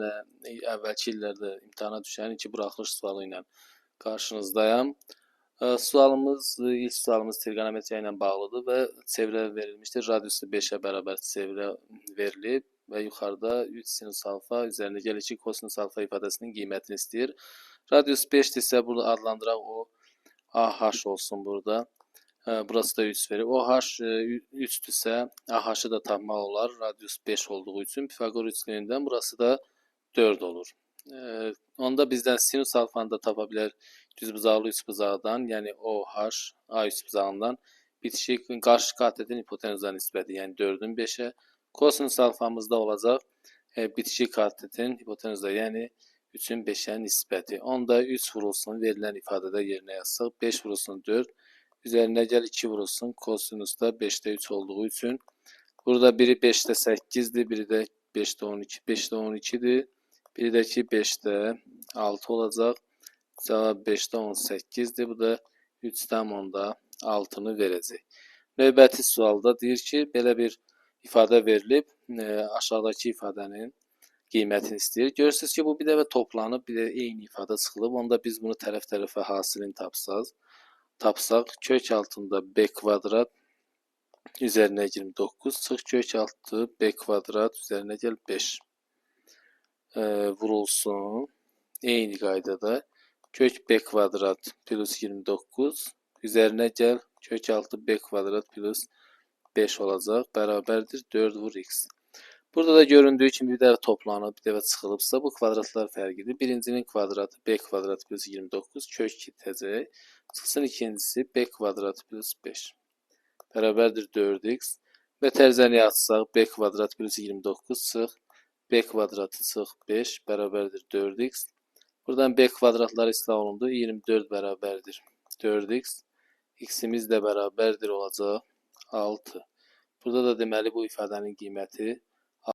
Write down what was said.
Əvvəlki illərdə imtahana düşən 2 buraxılış sualı ilə qarşınızdayam. İlk sualımız trigonometriya ilə bağlıdır və çevrə verilmişdir. Radiusu 5-ə bərabər çevrə verilib və yuxarıda 3 sinus alfa üzərinə gəlir ki, kosinus alfa ifadəsinin qiymətini istəyir. Radius 5-dirsə burada adlandıraq o AH olsun burada. Burası da 3 verir. OH 3-dürsə AH-ı da tapmaq olar. Radius 5 olduğu üçün Pifaqor üçlüyündən burası da 4 olur. Onda bizdən sinus alfanı da tapa bilər düzbucaqlı üçbucaqdan, yəni OH A üçbucağından bitişik qarşı katetin hipotenuza nisbəti, yəni 4-ün 5-ə. Kosinus alfamızda olacaq bitişik katetin hipotenuza, yəni 3-ün 5-ə nisbəti. Onda 3 vurulsun verilən ifadədə yerinə yazsaq, 5 vurulsun 4, üzərinə gəl 2 vurulsun, kosinusda 5-də 3 olduğu üçün. Burada biri 5-də 8-dir, biri də 5-də 12, 5-də 12-dir. Biri də ki 5-də 6 olacaq. Cavab 5-də 18-dir. Bu da 3-dən 10-da 6-nı verəcək. Növbəti sualda deyir ki, belə bir ifadə verilib, aşağıdakı ifadənin qiymətini istəyir. Görürsünüz ki, bu bir dəfə toplanıb, bir də eyni ifadə çıxılıb. Onda biz bunu tərəf-tərəfə hasilini tapsaq, kök altında b kvadrat üzərinə 29 çıx, kök altı b kvadrat üzərinə gəl 5 vurulsun. Eyni qaydada kök b kvadrat plus 29 üzərinə gəl kök altı b kvadrat plus 5 olacaq. Bərabərdir 4 vur x. Burada da göründüyü kimi bir dəfə toplanıb, bir dəfə çıxılıbsa bu kvadratlar fərqidir. Birincinin kvadratı b kvadrat plus 29 kök itəcək. Çıxsın ikincisi b kvadrat plus 5. Bərabərdir 4x. Və tərzəni açsaq b kvadrat plus 29 çıx. B kvadratı çıx 5 bərabərdir 4x. Buradan b kvadratlar islah olundu. 24 bərabərdir 4x. X'imiz də bərabərdir olacaq 6. Burada da deməli bu ifadənin qiyməti